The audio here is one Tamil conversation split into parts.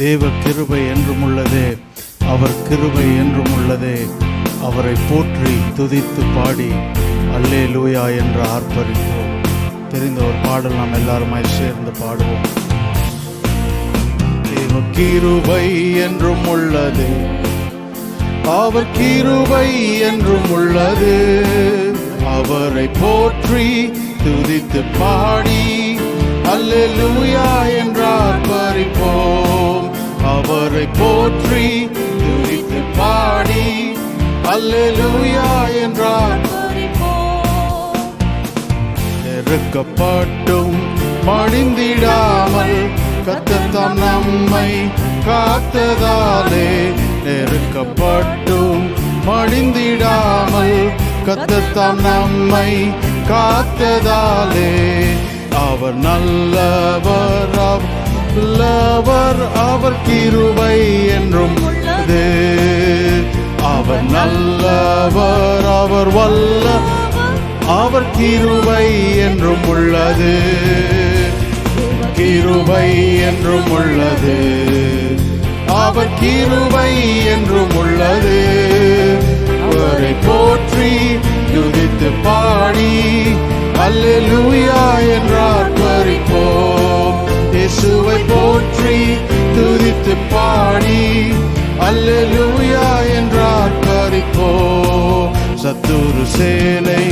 தேவ கிருபை என்றும் உள்ளதே, அவர் கிருபை என்றும் உள்ளதே. அவரை போற்றி துதித்து பாடி அல்லேலூயா என்று ஆர்ப்பரிப்போம். தெரிந்த ஒரு பாடல் நாம் எல்லாருமாய் சேர்ந்து பாடுவோம். தேவ கிருபை என்றும் உள்ளது, அவர் கிருபை என்றும் உள்ளது. அவரை போற்றி துதித்து பாடி அல்லேலூயா என்று ஆர்ப்பரிப்போம். அவரை போற்றி துதித்து பாடி அல்லேலூயா என்று ஆர்ப்பரிப்போம். நெருக்கப்பட்டும் மடிந்திடாமல் கர்த்தர் நம்மை காத்ததாலே, நெருக்கப்பட்டும் மடிந்திடாமல் கர்த்தர் நம்மை காத்ததாலே, அவர் நல்லவர், நல்லவர், அவர் கிருபை என்றும் உள்ளது. அவர் நல்லவர், அவர் வல்ல, அவர் கிருபை என்றும் உள்ளது. கிருபை என்றும் உள்ளது, அவர் கிருபை என்றும் உள்ளது. அவரை போற்றி துதித்து பாடி அல்லேலூயா என்று ஆர்ப்பரிப்போம். இயேசுவை போற்றி துதித்து பாடி அல்லேலூயா என்று ஆர்ப்பரிப்போம். சத்துரு சேனை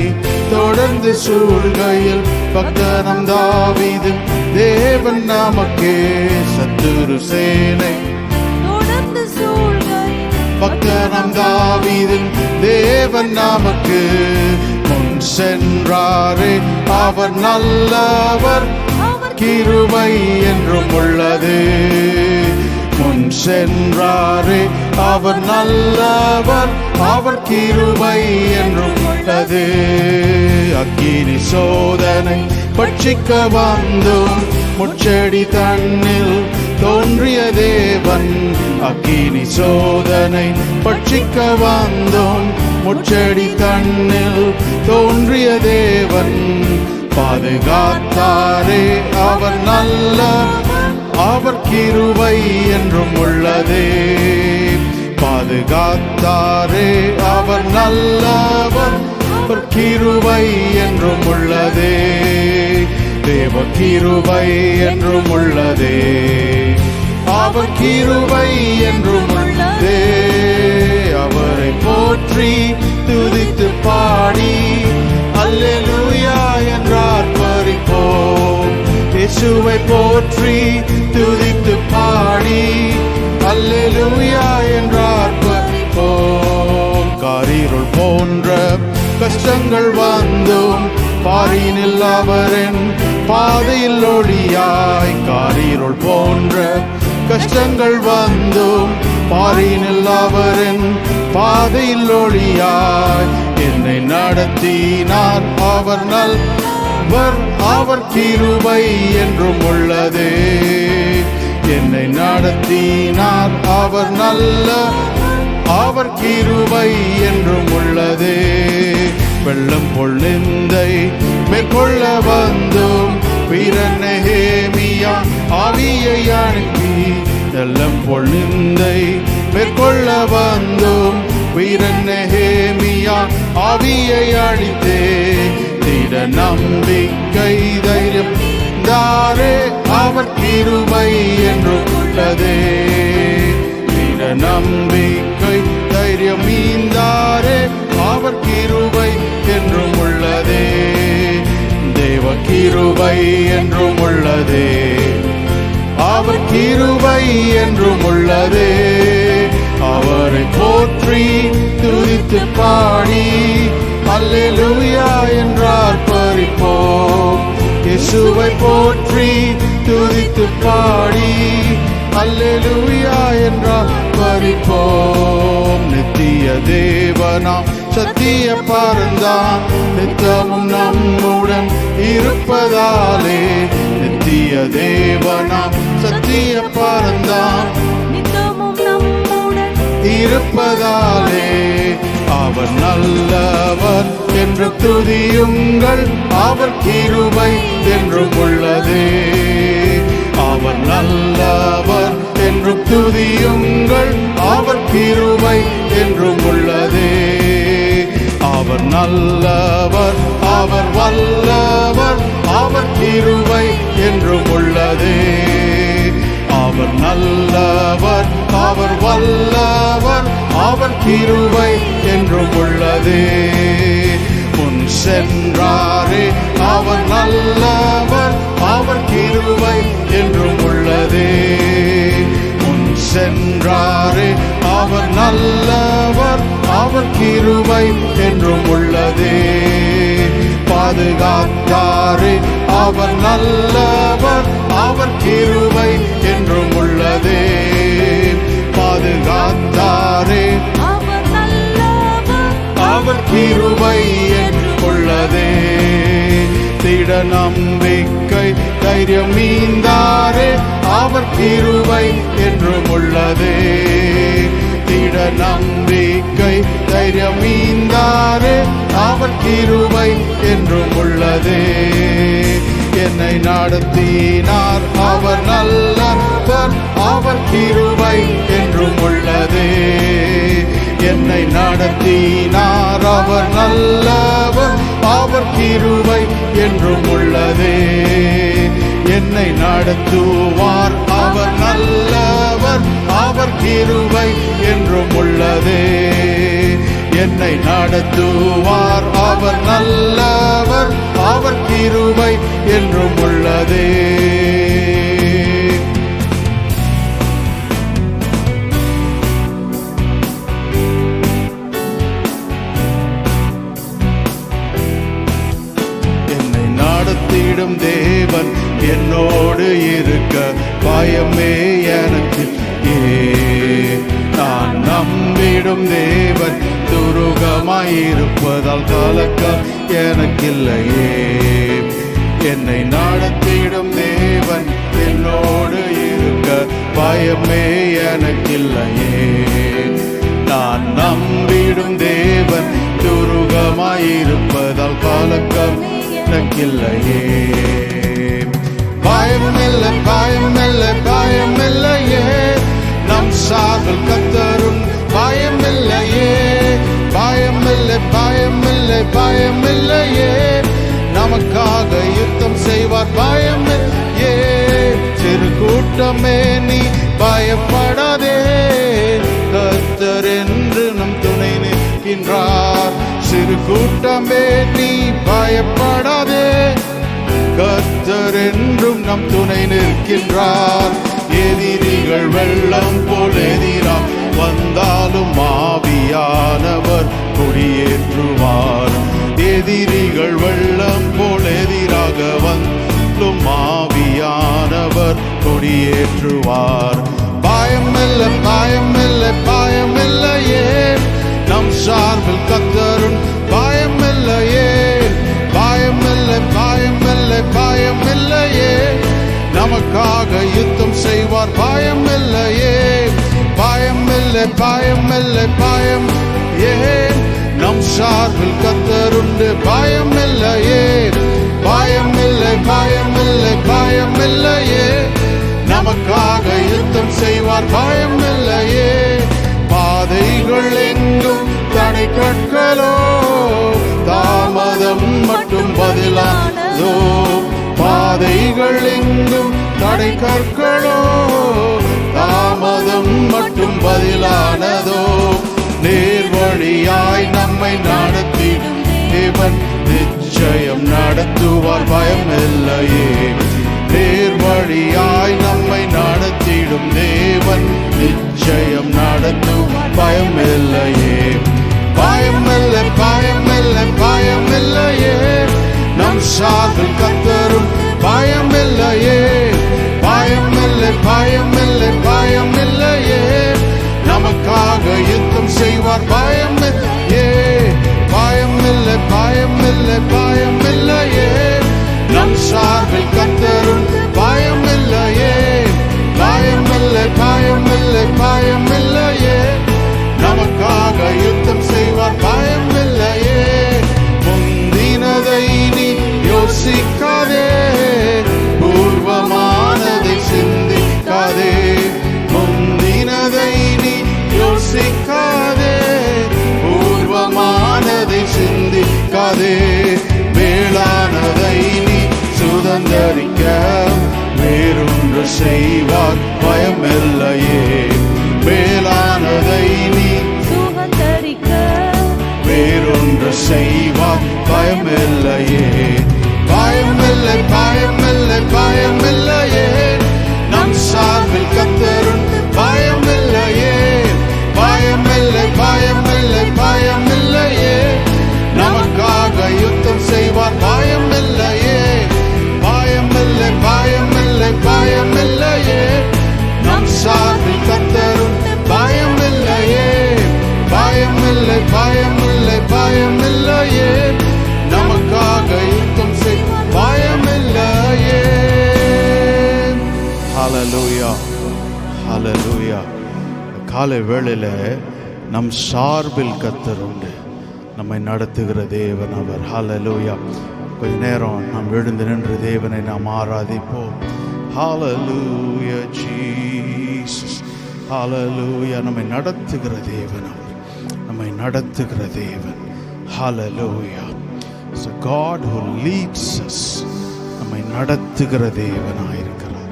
தொடர்ந்து சூழ்கையில் பக்தனம் தாவீது தேவன் நமக்கே. சத்துரு சேனை தொடர்ந்து சூழ்கையில் பக்தனம் தாவீது தேவன் நமக்கு முன் சென்றாரே. அவர் நல்லவர், கிருபை என்றும் உள்ளது. முன் சென்றாரே, அவர் நல்லவர், அவர் கிருபை என்றும் உள்ளது. அக்கினி சோதனை பட்சிக்க வந்தும் முச்செடி தன்னில் தோன்றிய தேவன். அக்கினி சோதனை பட்சிக்க வந்தும் முச்செடி தன்னில் தோன்றிய தேவன். பாதுகாத்தாரே, அவர் நல்ல, அவர் கிருபை என்றும் உள்ளதே. பாதுகாத்தாரே, அவர் நல்லவர், அவர் கிருபை என்றும் உள்ளதே. தேவ கிருபை என்றும் உள்ளதே, அவர் கிருபை என்றும் உள்ளதே. அவரை போற்றி துதித்து பாடி அல்லேலூயா என்று ஆர்ப்பரிப்போம். இயேசுவை போற்றி துதித்து பாடி அல்லேலூயா என்று ஆர்ப்பரிப்போம். காரிருள் போன்ற கஷ்டங்கள் வந்தும் பாரினில் அவரின் பாதையில் ஒளியாய். காரிருள் போன்ற கஷ்டங்கள் வந்தும் பாரினில் அவரின் பாதையில் ஒளியாய். என்னை நடத்தினார் அவர் நல்லவர், அவர் கிருபை என்றும் உள்ளதே. என்னை நடத்தினார் அவர் நல்ல, அவர் கிருபை என்றும் உள்ளதே. வெள்ளம் போல் நிந்தை மேற்கொள்ள வந்தும் வீரன் நெகேமியா ஆவியை அனுப்பி. வெள்ளம் போல் நிந்தை மேற்கொள்ள வந்தும் வீரன் நெகேமியா ஆவியை அழித்தே. திட நம்பிக்கை தைரியம் தாரே, அவர் கிருபை என்றும் உள்ளதே. திட நம்பிக்கை தைரியம் மீந்தாரே, அவர் கிருபை என்றும் உள்ளதே. தேவ கிருபை என்றும் உள்ளதே, அவர் கிருபை என்றும் உள்ளதே. அவரை போற்றி துதித்து பாடி அல்லேலூயா என்று ஆர்ப்பரிப்போம். இயேசுவை போற்றி துதித்து பாடி அல்லேலூயா என்று ஆர்ப்பரிப்போம். நித்திய தேவனாம் சத்திய பரந்தான் நித்தமும் நம்முடன் இருப்பதாலே. நித்திய தேவனாம் சத்திய பரந்தான் நித்தமும் நம்முடன் இருப்பதாலே. அவர் நல்லவர் என்று துதியுங்கள், அவர் கிருபை என்றும் உள்ளதே. அவர் நல்லவர் என்று நல்லவர், அவர் வல்லவர், அவர் கிருபை என்றும் உள்ளதே. அவர் நல்லவர், அவர் வல்லவர், அவர் கிருபை என்றும் உள்ளதே. முன் சென்றாரே அவர் நல்லவர், அவர் கிருபை என்றும் உள்ளதே. முன் சென்றாரே அவர் நல்லவர், அவர் கிருபை என்றும் உள்ளதே. பாதுகாத்தாரே அவர் நல்லவர், அவர் கிருபை என்றும் உள்ளதே. பாதுகாத்தாரே அவர் நல்லவர், அவர் கிருபை என்றும் உள்ளதே. திட நம்பிக்கை தைரியம் மீந்தாரே அவர் கிருபை என்றும் உள்ளதே. திட நம்பிக்கை தைரியம் மீந்தாரே அவர் கிருபை என்றும் உள்ளதே. என்னை நடத்தினார் அவர் நல்லவர், அவர் கிருபை என்றும் உள்ளதே. என்னை நடத்தினார் அவர் நல்லவர், அவர் கிருபை என்றும் உள்ளதே. என்னை நடத்துவார் அவர் நல்லவர், அவர் கிருபை என்றும் உள்ளதே. என்னை நடத்துவார் அவர் நல்லவர், அவர் கிருபை என்றும் உள்ளதே. என்னை நடத்திடும் தேவன் என்னோடு இருக்க பயமே எனக்கு நான் நம்பிடும் தேவன் துருகமாயிருப்பதால் கலக்கம் எனக்கில்லையே. என்னை நடத்திடும் தேவன் என்னோடு இருக்க பயமே எனக்கில்லையே. நான் நம்பிடும் தேவன் துருகமாயிருப்பதால் கலக்கம் எனக்கில்லையே. பயமில்லை, பயமில்லை, பயமில்லையே. நம் சார்பில் கர்த்தரும் பயமில்லையே. பயமில்லை, பயமில்லை, பயமில்லையே. நமக்காக யுத்தம் செய்வார் பயமில்லையே. சிறு கூட்டமே நீ பயப்படாதே, கர்த்தர் என்று நம் துணை நிற்கின்றார். சிறு கூட்டமே நீ பயப்படாதே, கர்த்தர் என்றும் நம் துணை நிற்கின்றார். எதிரிகள் வெள்ளம் போல் எதிராக வந்தாலும் ஆவியானவர் கொடியேற்றுவார். எதிரிகள் வெள்ளம் போல் எதிராக வந்தாலும் ஆவியானவர் கொடியேற்றுவார். பயமில்லை, பயமில்லை, பயமில்லையே. நம் சார்பில் கர்த்தரும் பயமில்லையே. பயமில்லை, பயமில்லை, பயமில்லையே. நமக்காக யுத்தம் செய்வார் பயமில்லையே. பயமில்லை, பயமில்லை, பயம் ஏன் நம் சார்பில் கர்த்தருண்டு பயமில்லையே. பயமில்லை, பயமில்லை, பயமில்லையே. நமக்காக யுத்தம் செய்வார் பயமில்லையே. பாதைகள் எங்கும் தடை கற்களோ, தாமதம் மட்டும் பதிலானதோ. பாதைகள் எங்கும் தடை கற்களோ, தாமதம் மட்டும் பதிலானதோ. நேர்வழியாய் நம்மை நடத்திடும் தேவன் நிச்சயம் நடத்துவார் பயமில்லையே. நேர்வழியாய் நம்மை நடத்திடும் தேவன் நிச்சயம் நடத்துவார் பயமில்லையே. பயமில்லை, பயமில்லை, பயமில்லையே. நம் சார்பில் கர்த்தரும் பயமில்லையே. பயமில்லை, பயமில்லை, பயமில்லையே. நமக்காக யுத்தம் செய்வார் பயமில்லையே. பயமில்லை, பயமில்லை, பயமில்லையே. நம் சார்பில் கர்த்தரும் பயமில்லையே. பயமில்லை, பயமில்லை, பயமில்லையே. நமக்காக யுத்தம் செய்வார் பயமில்லையே. முந்தினதை நீ யோசிக்காதே, பூர்வமானதை சிந்திக்காதே. முந்தினதை நீ யோசிக்காதே, செய்வார் பயமில்லையே. மேலானதை நீ சுகந்தரிக்க வேறொன்று செய்வார் பயமில்லையே. பயமில்லை பயமில்லை பயமில்லையே, நம் சார்பில் கர்த்தருண்டு. பயமில்லையே பயமில்லை பயமில்லை பயமில்லையே, நமக்காக யுத்தம் செய்வார். பயமில்லையே பயமில்லை பயமில்லை பயமில்லையே, நம் சார்பில் கர்த்தருண்டு. பயமில்லையே பயமில்லை பயமில்லை பயமில்லையே, நமக்காக யுத்தம் செய்வார். பயமில்லையே. ஹல்லேலூயா ஹல்லேலூயா. காலை வேளையில நம் சார்பில் கர்த்தர் உண்டு, நம்மை நடத்துகிற தேவன் அவர். ஹல்லேலூயா. கொஞ்ச நேரம் நாம் எழுந்து நின்று தேவனை நாம் ஆராதிப்போம். ஹல்லேலூயா ஜீசஸ். ஹல்லேலூயா. நம்மை நடத்துகிற தேவன் அவர், நம்மை நடத்துகிற தேவன். ஹல்லேலூயா. It's a God who leads us. நம்மை நடத்துகிற தேவனாயிருக்கிறார்.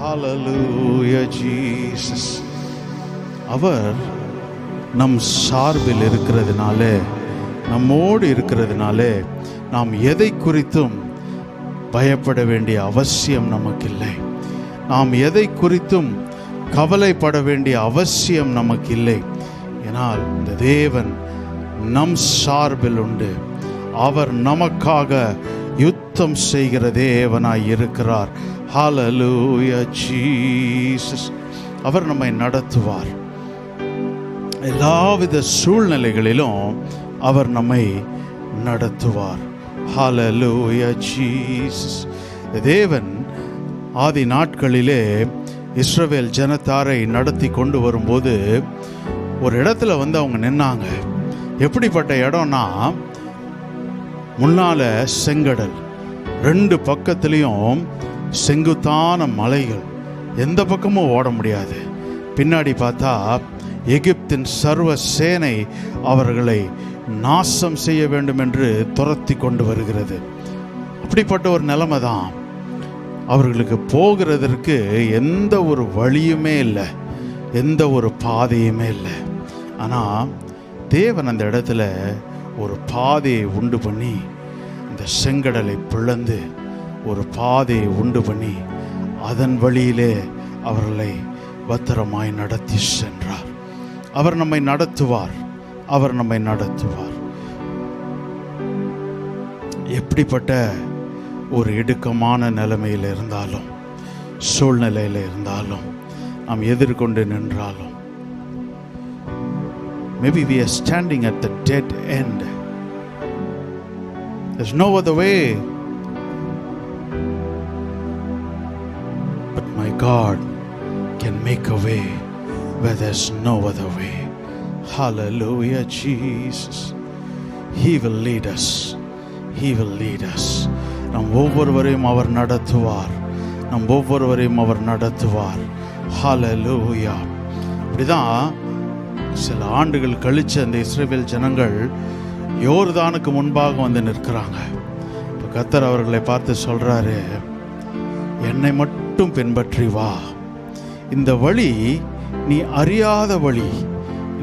ஹல்லேலூயா ஜீசஸ். அவர் நம் சார்பில் இருக்கிறதுனாலே, நம்மோடு இருக்கிறதுனாலே, நாம் எதை குறித்தும் பயப்பட வேண்டிய அவசியம் நமக்கில்லை. நாம் எதை குறித்தும் கவலைப்பட வேண்டிய அவசியம் நமக்கில்லை. ஏனால் இந்த தேவன் நம் சார்பில் உண்டு. அவர் நமக்காக யுத்தம் செய்கிற தேவனாய் இருக்கிறார். ஹல்லேலூயா ஜீசஸ். அவர் நம்மை நடத்துவார். எல்லாவித சூழ்நிலைகளிலும் அவர் நம்மை நடத்துவார். ஹல்லேலூயா ஜீசஸ். தேவன் ஆதி நாட்களிலே இஸ்ரவேல் ஜனத்தாரை நடத்தி கொண்டு வரும்போது ஒரு இடத்துல அவங்க நின்னாங்க. எப்படிப்பட்ட இடம்னா, முன்னால செங்கடல், ரெண்டு பக்கத்துலேயும் செங்குத்தான மலைகள், எந்த பக்கமும் ஓட முடியாது. பின்னாடி பார்த்தா எகிப்தின் சர்வ சேனை அவர்களை நாசம் செய்ய வேண்டும் என்று துரத்தி கொண்டு வருகிறது. அப்படிப்பட்ட ஒரு நிலைமை தான். அவர்களுக்கு போகிறதற்கு எந்த ஒரு வழியுமே இல்லை, எந்த ஒரு பாதையுமே இல்லை. ஆனால் தேவன் அந்த இடத்துல ஒரு பாதையை உண்டு பண்ணி, அந்த செங்கடலை பிளந்து ஒரு பாதையை உண்டு பண்ணி அதன் வழியிலே அவர்களை பத்திரமாய் நடத்தி சென்றார். அவர் நம்மை நடத்துவார். அவர் நம்மை நடத்துவார். எப்படிப்பட்ட ஒரு இடுக்கமான நிலைமையில் இருந்தாலும், சூழ்நிலையில் இருந்தாலும், நாம் எதிர்கொண்டு நின்றாலும், maybe we are standing at the dead end. There's no other way. But my God can make a way where there's no other way. Hallelujah, Jesus. He will lead us. He will lead us. நம் ஒவ்வொருவரையும் அவர் நடத்துவார். நம் ஒவ்வொருவரையும் அவர் நடத்துவார். ஹல்லேலூயா. அப்படிதான் சில ஆண்டுகள் கழிச்சு அந்த இஸ்ரவேல் ஜனங்கள் யோர்தானுக்கு முன்பாக வந்து நிற்கிறாங்க. இப்போ கர்த்தர் அவர்களை பார்த்து சொல்றாரு, என்னை மட்டும் பின்பற்றி வா. இந்த வழி நீ அறியாத வழி.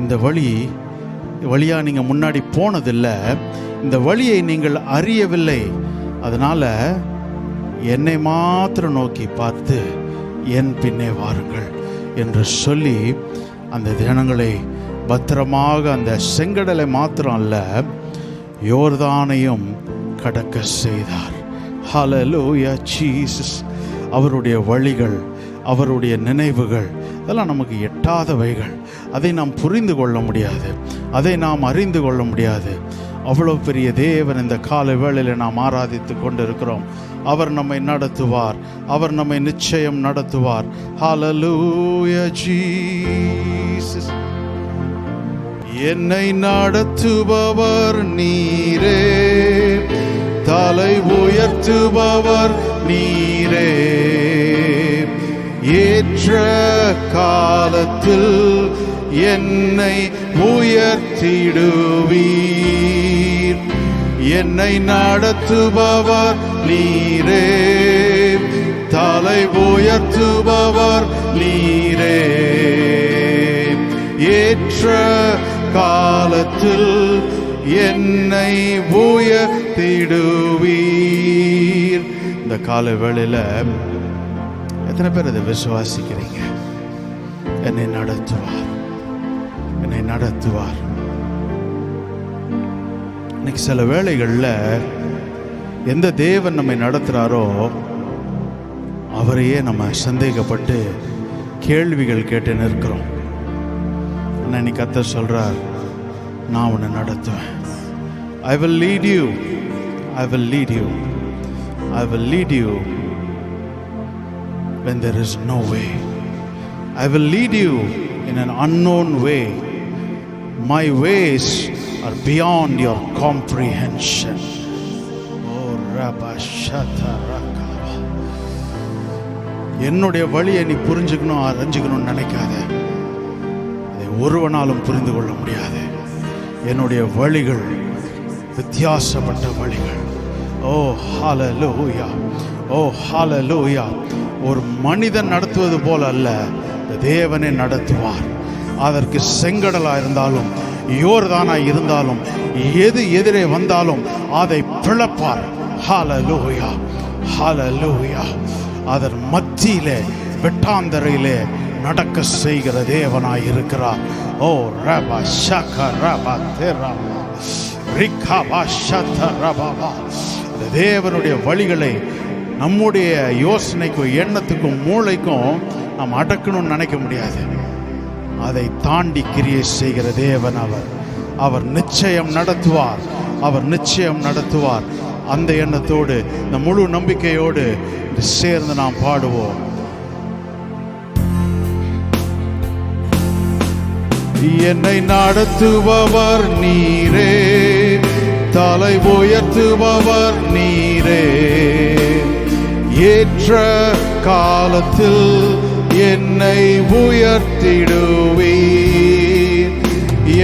இந்த வழியா நீங்க முன்னாடி போனதில்லை. இந்த வழியை நீங்கள் அறியவில்லை. அதனால என்னை மாத்திரம் நோக்கி பார்த்து என் பின்னே வாருங்கள் என்று சொல்லி அந்த ஜனங்களை பத்திரமாக அந்த செங்கடலை மாத்திரம் அல்ல, யோர்தானையும் கடக்க செய்தார். ஹல்லேலூயா ஜீசஸ். அவருடைய வழிகள், அவருடைய நினைவுகள் அதெல்லாம் நமக்கு எட்டாதவைகள். அதை நாம் புரிந்து கொள்ள முடியாது, அதை நாம் அறிந்து கொள்ள முடியாது. அவ்வளோ பெரிய தேவன் இந்த கால வேளையில் நாம் ஆராதித்து கொண்டிருக்கிறோம். அவர் நம்மை நடத்துவார். அவர் நம்மை நிச்சயம் நடத்துவார். ஹல்லேலூயா ஜீசஸ். என்னை நடத்துபவர் நீரே, தலை உயர்த்துபவர் நீரே. ஏற்ற காலத்தில் என்னை உயர்த்திடுவீர். என்னை நடத்துபவர் நீரே, தலை உயர்த்துபவர் உயர்த்துபவர் நீரே. ஏற்ற காலத்தில் என்னை உயர்த்திடுவீர். இந்த கால வேளையில எத்தனை பேர் அதை விசுவாசிக்கிறீங்க? என்னை நடத்துவார், என்னை நடத்துவார். இன்னைக்கு சில வேளைகளில் எந்த தேவன் நம்மை நடத்துகிறாரோ அவரையே நம்ம சந்தேகப்பட்டு கேள்விகள் கேட்டு நிற்கிறோம். ஆனால் இன்னைக்கு கர்த்தர் சொல்றார், நான் உன்னை நடத்துவேன். I will lead you, I will lead you, I will lead you when there is no way. I will lead you in an unknown way. My ways are beyond your comprehension. Oh Rabba Shata Rakava. என்னுடைய வழியை நீ புரிஞ்சுக்கணும், அறிஞ்சுக்கணும்னு நினைக்காத. அதை ஒருவனாலும் புரிந்து கொள்ள முடியாது. என்னுடைய வழிகள் வித்தியாசப்பட்ட வழிகள். ஓ ஹல்லேலூயா, ஓ ஹல்லேலூயா. ஒரு மனிதன் நடத்துவது போல அல்ல, தேவனே நடத்துவார். அதற்கு செங்கடலா இருந்தாலும் யோர்தானா இருந்தாலும் எது எதிரே வந்தாலும் அதை பிளப்பார். ஹல்லேலூயா, ஹல்லேலூயா. அதன் மத்தியிலே வெட்டாந்தரையிலே நடக்க செய்கிற தேவனாய் இருக்கிறார். ஓ ரபா ஷக ரபா தெரபா ரிகபா ஷத ரபா. தேவனுடைய வழிகளை நம்முடைய யோசனைக்கும் எண்ணத்துக்கும் மூளைக்கும் நாம் அடக்கணும்னு நினைக்க முடியாது. அதை தாண்டி கிரியை செய்கிற தேவன் அவர். அவர் நிச்சயம் நடத்துவார், அவர் நிச்சயம் நடத்துவார். அந்த எண்ணத்தோடு, இந்த முழு நம்பிக்கையோடு சேர்ந்து நாம் பாடுவோம். என்னை நடத்துபவர் நீரே, தலை உயர்த்துபவர் நீரே. ஏற்ற காலத்தில் என்னை உயர்த்திடுவீர்.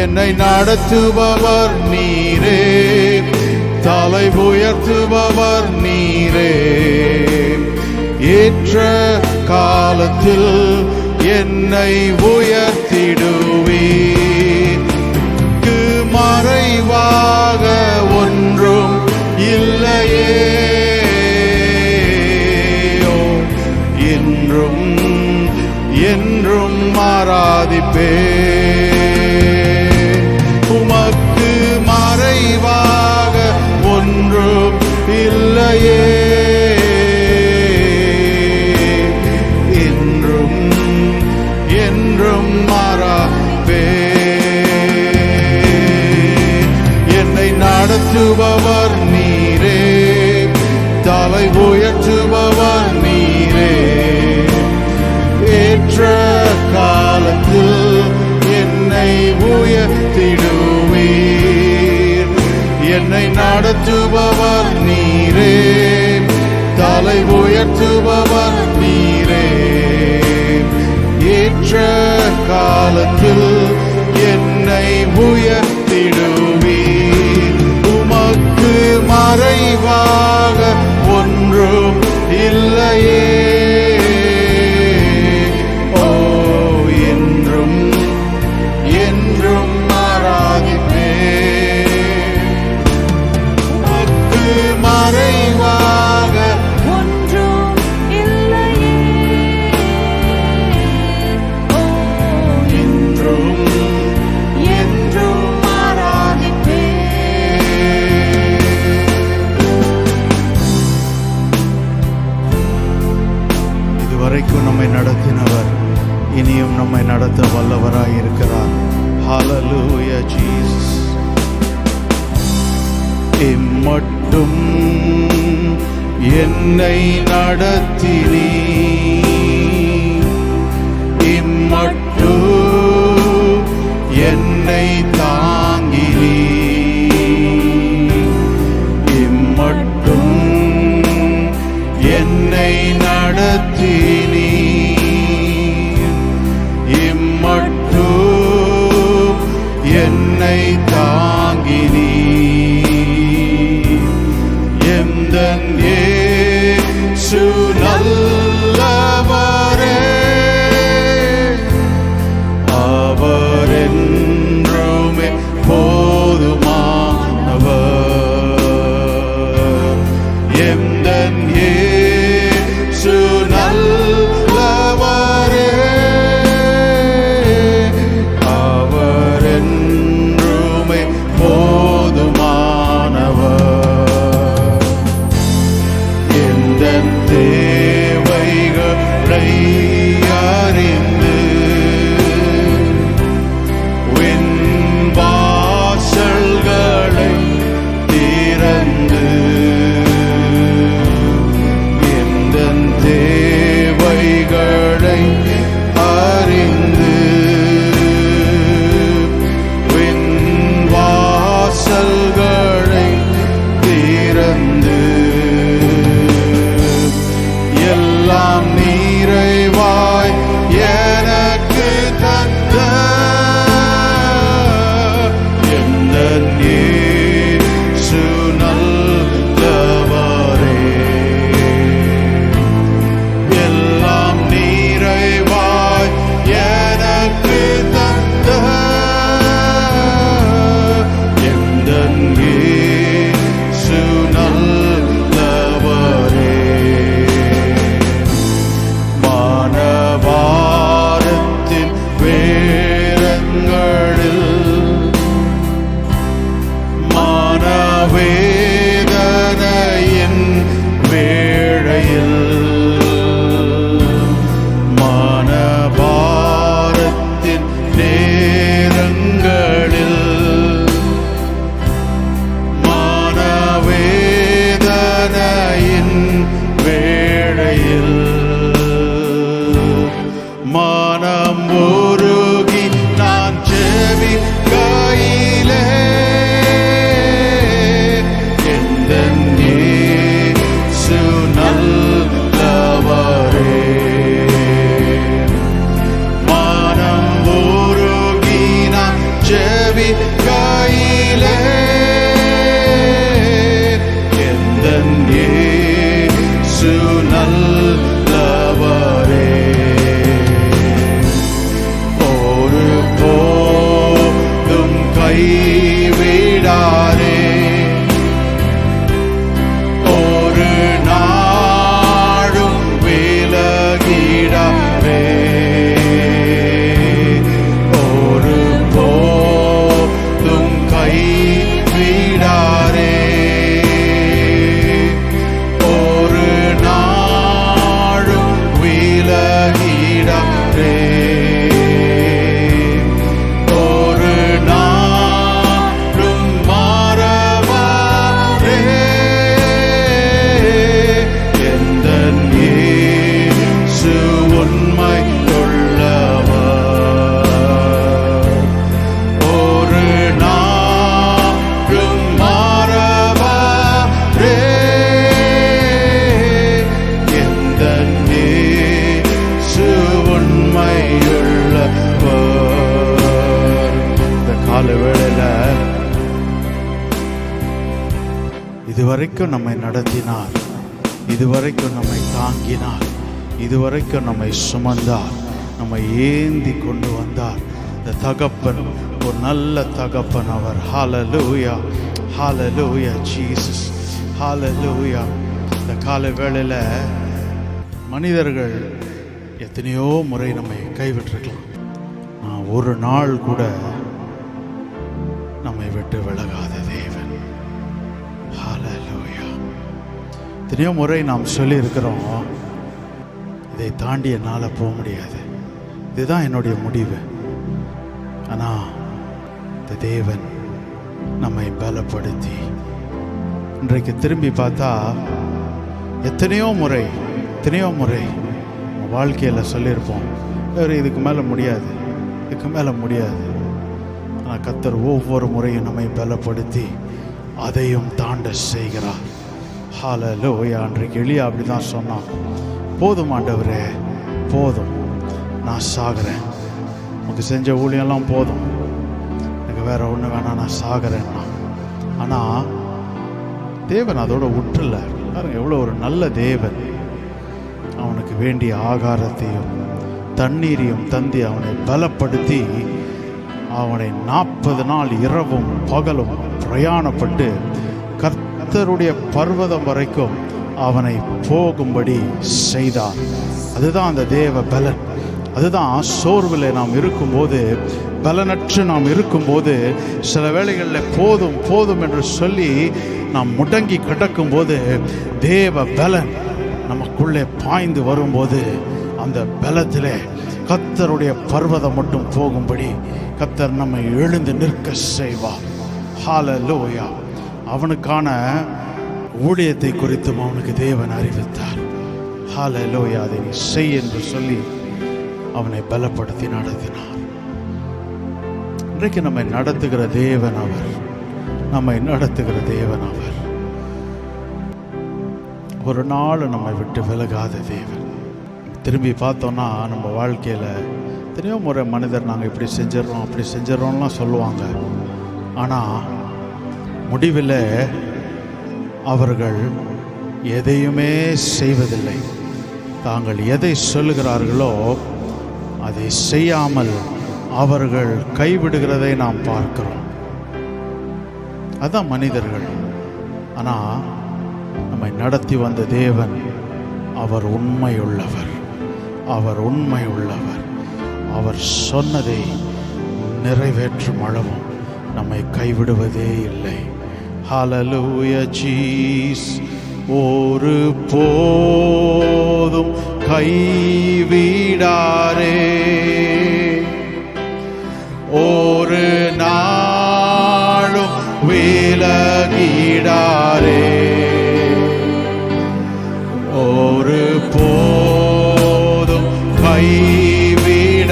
என்னை நடத்துபவர் நீரே, தலை உயர்த்துபவர் நீரே. ஏற்ற காலத்தில் என்னை உயர்த்திடுவீர். மறைவாக ஒன்றும் இல்லையே, என்றும் என்றும் ஆராதிப்பே. உமக்கு மறைவாக ஒன்றும் இல்லையே, என்றும் என்றும் ஆராதிப்பே. என்னை நடத்துபவர் நீரே, தலை உயர்த்துபவர் நீரே. ஏற்ற காலத்தில் என்னை உயர்த்திடுவீர். என்னை நடத்துபவர் நீரே, தலை உயர்த்துபவர் நீரே. ஏற்ற காலத்தில் என்னை உயர்த்திடுவீர். உமக்கு மறைவாக ஒன்றும் இல்லையே, ஓ என்றும் என்றும் ஆராதிப்பே. உமக்கு மறைவாக ஒன்றும் இல்லையே, ஓ என்றும் என்றும் ஆராதிப்பே. இதுவரைக்கும் நம்மை நடத்தினவர் இனியும் நம்மை நடத்த வல்லவராய் இருக்கிறார். ஹல்லேலூயா ஜீசஸ். இம்மட்டும் என்னை நடத்தினீ, இம்மட்டும் என்னை தாங்கினீ. இம்மட்டும் என்னை நடத்தினீ, இம்மட்டும் என்னை தாங்கினீ. எந்தன் இயேசு நல்லவர். இதுவரைக்கும் நம்மை நடத்தினார், இதுவரைக்கும் நம்மை தாங்கினார், இதுவரைக்கும் நம்மை சுமந்தார், நம்மை ஏந்தி கொண்டு வந்தார். இந்த தகப்பன் ஒரு நல்ல தகப்பன் அவர். ஹல்லேலூயா, ஹல்லேலூயா ஜீசஸ், ஹல்லேலூயா. இந்த காலை வேளையில் மனிதர்கள் எத்தனையோ முறை நம்மை கைவிட்டிருக்கலாம். நான் ஒரு நாள் கூட நம்மை விட்டு விலகாத தேவன். ஹல்லேலூயா. எத்தனையோ முறை நாம் சொல்லியிருக்கிறோம், இதை தாண்டி என்னால் போக முடியாது, இதுதான் என்னுடைய முடிவு. ஆனால் இந்த தேவன் நம்மை பலப்படுத்தி இன்றைக்கு திரும்பி பார்த்தா எத்தனையோ முறை வாழ்க்கையில் சொல்லியிருப்போம், வேறு இதுக்கு மேலே முடியாது, இதுக்கு மேலே முடியாது. ஆனால் கர்த்தர் ஒவ்வொரு முறையும் நம்மை பலப்படுத்தி அதையும் தாண்ட செய்கிறார். ஹல்லேலூயா. அன்றைக்கு எலியா அப்படி தான் சொன்னான், போதும் ஆண்டவரே, போதும், நான் சாகிறேன், உனக்கு செஞ்ச ஊழியெல்லாம் போதும், எனக்கு வேற ஒன்று வேணாம், நான் சாகிறேன்னா. ஆனால் தேவன் அதோட விட்டுல. பாருங்க, எவ்வளோ ஒரு நல்ல தேவன். அவனுக்கு வேண்டிய ஆகாரத்தையும் தண்ணீரையும் தந்தி அவனை பலப்படுத்தி அவனை 40 நாள் இரவும் பகலும் பிரயாணப்பட்டு கர்த்தருடைய பர்வதம் வரைக்கும் அவனை போகும்படி செய்தார். அதுதான் அந்த தேவ பலன். அதுதான் சோர்வில் நாம் இருக்கும்போது, பலனற்று நாம் இருக்கும்போது, சில வேளைகளில் போதும் போதும் என்று சொல்லி நாம் முடங்கி கிடக்கும்போது தேவ பலன் நமக்குள்ளே பாய்ந்து வரும்போது அந்த பலத்திலே கர்த்தருடைய பர்வதம் மட்டும் போகும்படி கர்த்தர் நம்மை எழுந்து நிற்க செய்வார். ஹல்லேலூயா. அவனுக்கான ஊழியத்தை குறித்தும் அவனுக்கு தேவன் அறிவித்தார். ஹல்லேலூயா. அதை நீ செய் என்று சொல்லி அவனை பலப்படுத்தி நடத்தினார். இன்றைக்கு நம்மை நடத்துகிற தேவன் அவர். நம்மை நடத்துகிற தேவன் அவர். ஒரு நாள் நம்மை விட்டு விலகாத தேவன். திரும்பி பார்த்தோன்னா நம்ம வாழ்க்கையில் எத்தனையோ முறை மனிதர் நாங்கள் இப்படி செஞ்சிடறோம் அப்படி செஞ்சிடறோம்லாம் சொல்லுவாங்க. ஆனால் முடிவில் அவர்கள் எதையுமே செய்வதில்லை. தாங்கள் எதை சொல்லுகிறார்களோ அதை செய்யாமல் அவர்கள் கைவிடுகிறதை நாம் பார்க்கிறோம். அதான் மனிதர்கள். ஆனால் நம்மை நடத்தி வந்த தேவன் அவர் உண்மையுள்ளவர். அவர் உண்மையுள்ளவர். அவர் சொன்னதை நிறைவேற்றும் அளவும் நம்மை கைவிடுவதே இல்லை. ஹல்லேலூயா ஜீஸ். ஒரு போதும் கைவிடாரே, ஒரு நாளும் விலகிடாரே, ஒரு போதும் கைவிடாரே,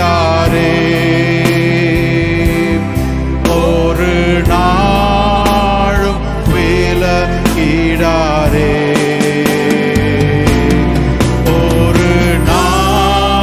ஒரு நாளும் விலகிடாரே, ஒரு நாள்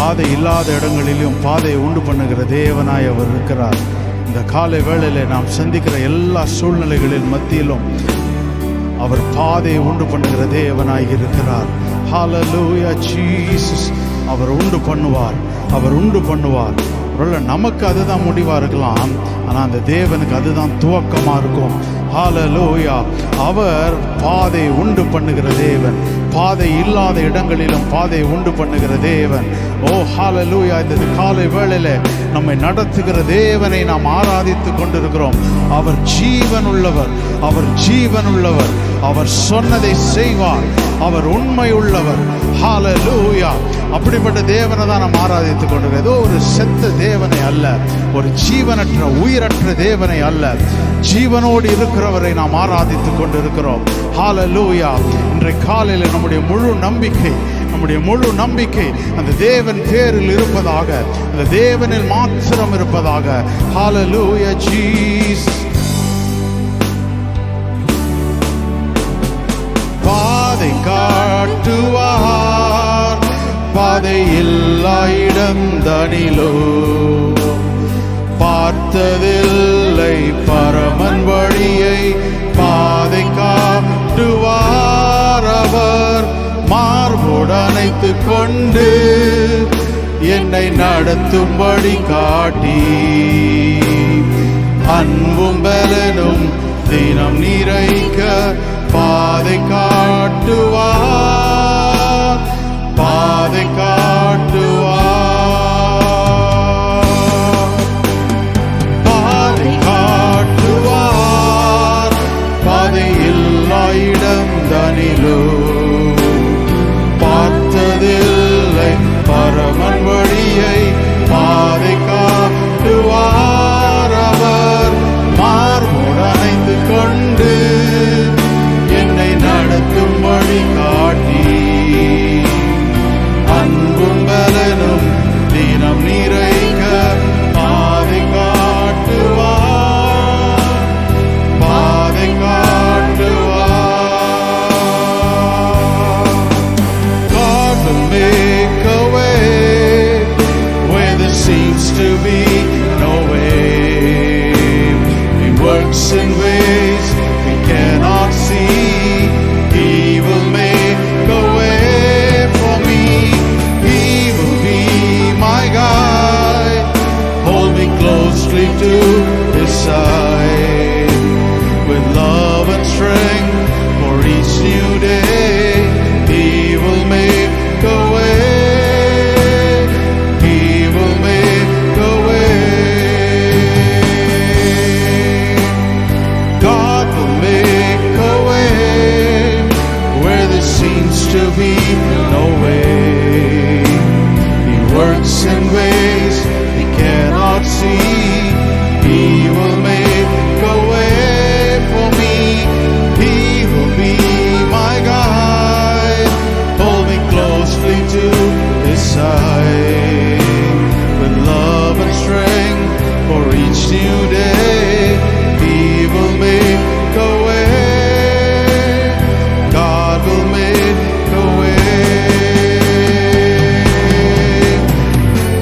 பாதை இல்லாத இடங்களிலும் பாதையை உண்டு பண்ணுகிற தேவனாய் அவர் இருக்கிறார். இந்த காலை வேளையிலே நாம் சந்திக்கிற எல்லா சூழ்நிலைகளின் மத்தியிலும் அவர் பாதையை உண்டு பண்ணுகிற தேவனாய் இருக்கிறார். ஹல்லேலூயா ஜீசஸ். அவர் உண்டு பண்ணுவார், அவர் உண்டு பண்ணுவார். ஒருவேளை நமக்கு அதுதான் முடிவாக இருக்கலாம், ஆனால் அந்த தேவனுக்கு அதுதான் துவக்கமாக இருக்கும். ஹல்லேலூயா. அவர் பாதை உண்டு பண்ணுகிற தேவன், பாதை இல்லாத இடங்களிலும் பாதை உண்டு பண்ணுகிற தேவன். ஓ ஹல்லேலூயா. இந்த காலை வேளையில நம்மை நடத்துகிற தேவனை நாம் ஆராதித்து கொண்டிருக்கிறோம். அவர் ஜீவன் உள்ளவர், அவர் ஜீவன் உள்ளவர். அவர் சொன்னதை செய்வார், அவர் உண்மை உள்ளவர். ஹல்லேலூயா. அப்படிப்பட்ட தேவனை தான் நாம் ஆராதித்து கொண்டிருக்கிறோம். ஏதோ ஒரு செத்த தேவனை அல்ல, ஒரு ஜீவனற்ற உயிரற்ற தேவனை அல்ல, ஜீவனோடு இருக்கிறவரை நாம் ஆராதித்து கொண்டிருக்கிறோம். ஹல்லேலூயா. இன்றைய காலையில் நம்முடைய முழு நம்பிக்கை அந்த தேவன் பேரில் இருப்பதாக, அந்த தேவனில் மாத்திரம் இருப்பதாக. ஹல்லேலூயா ஜீசஸ். பாதை காட்டுவார், பாதை இல்லா இடம் தனிலோ பார்த்ததில்லை பரமன் வழியை. பாதை காட்டுவார், அவர் மார்போடு அணைத்து கொண்டு என்னை நடத்தும்படி காட்டி, அன்பும் பலனும் தினம் நிறைக்க பாதை காட்டுவார், பாதை காட்டுவார், பாதை காட்டுவார். பாதை இல்லா இடம் தனிலோ பார்த்ததில்லை பரமன் வழியை. பாதை காட்டுவார், அவர் மார்போடு அணைத்து கொண்டு என்னை நடத்தும்படி காட்டி, அன்பும் பலனும் தினம் நிறைக்க பாதை காட்டுவார், பாதை காட்டுவார். God will make a way where there seems to be no way. He works in ways we cannot see. He will make a way for me. He will be my guide. Hold me closely to His side. With love and strength for each new day, He will make a way. He will make a way. God will make a way where there seems to be no way. He works in ways we cannot see. He will make a way for me. He will be my guide. Hold me closely to His side. With love and strength for each new day, He will make a way. God will make a way.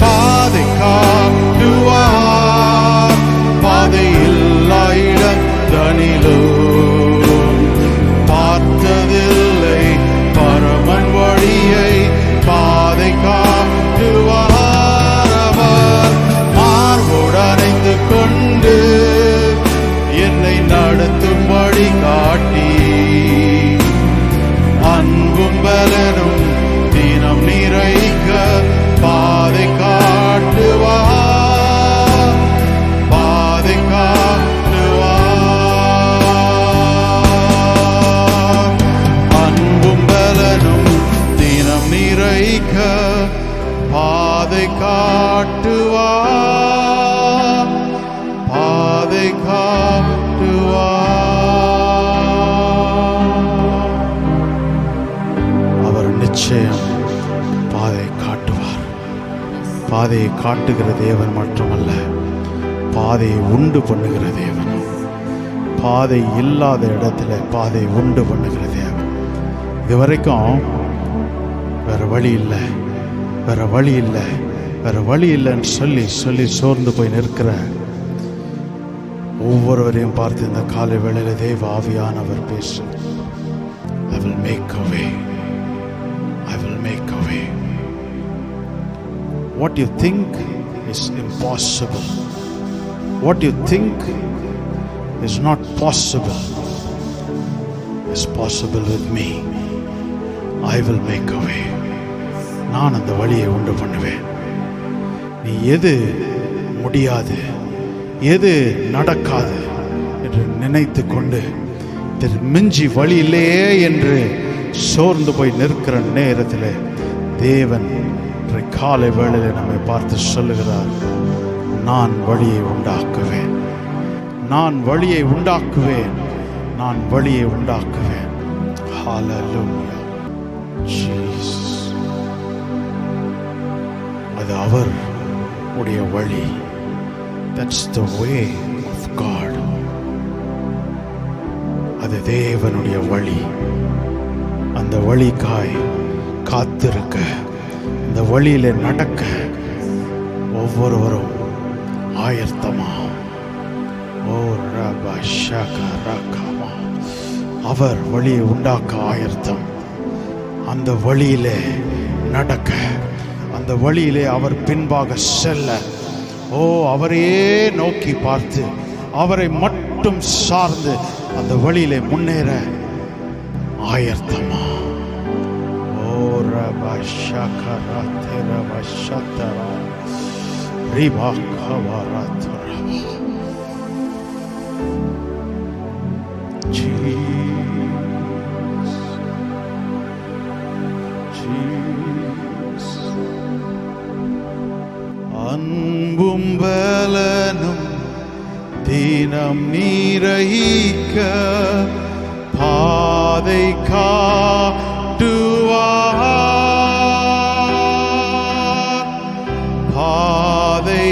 பாதை காட்டுவார், பாதை இல்லா இடம் தனிலோ பார்த்ததில்லை பரமன் வழியை. பாதை காட்டுவார், அவர் மார்போடு அணைத்து கொண்டு என்னை நடத்தும்படி காட்டி, அன்பும் பலனும் தினம் நிறைக்க பாதை காட்டுவார், பாதை காட்டுவார். அன்பும் பலனும் தினம் நிறைக்க பாதை காட்டுவார், பாதை காட்டுவார். அவர் நிச்சயம் பாதை காட்டுவார். பாதையை காட்டுகிற தேவன் மட்டுமல்ல, பாதையை உண்டு பண்ணுகிற தேவன். பாதை இல்லாத இடத்துல பாதை உண்டு பண்ணுகிற தேவன். இதுவரைக்கும் வேற வழி இல்லை, வேற வழி இல்லை, வேற வழி இல்லைன்னு சொல்லி சொல்லி சோர்ந்து போய் நிற்கிற ஒவ்வொருவரையும் பார்த்து இந்த காலை வேளையில தேவ ஆவியானவர் பேசு. I will make a way. I will make a way. What you think is impossible, what you think is not possible, is possible with me. I will make a way. நான் அந்த வழியை உண்டு பண்ணுவேன். நீ எது முடியாது, எது நடக்காது என்று நினைத்து கொண்டு மிஞ்சி வழி இல்லையே என்று சோர்ந்து போய் நிற்கிற நேரத்தில் தேவன் காலை வேளையில் நம்மை பார்த்து சொல்லுகிறார், நான் வழியை உண்டாக்குவேன், நான் வழியை உண்டாக்குவேன், நான் வழியை உண்டாக்குவேன். ஹல்லேலூயா. ஜீசஸ். அது அவர் உடைய வழி. That's the way of God. அது தேவனுடைய வழி. அந்த வழிக்காய் காத்திருக்க, அந்த வழியில நடக்க ஒவ்வொருவரும் ஆயத்தமா. ஓ ரபா ஷகா ரகமா. அவர் வழியை உண்டாக்க ஆயத்தம். அந்த வழியிலே நடக்க, அந்த வழியிலே அவர் பின்பாக செல்ல, ஓ அவரையே நோக்கி பார்த்து அவரை மட்டும் சார்ந்து அந்த வழியிலே முன்னேற ஆயத்தமா. ஓ ரபா ஷகரா தெரபா ஷதரா ரிபா கவரா தரபா. அன்பும் பலனும் தினம் நீரைக்க பாதை காட்டுவார், பாதை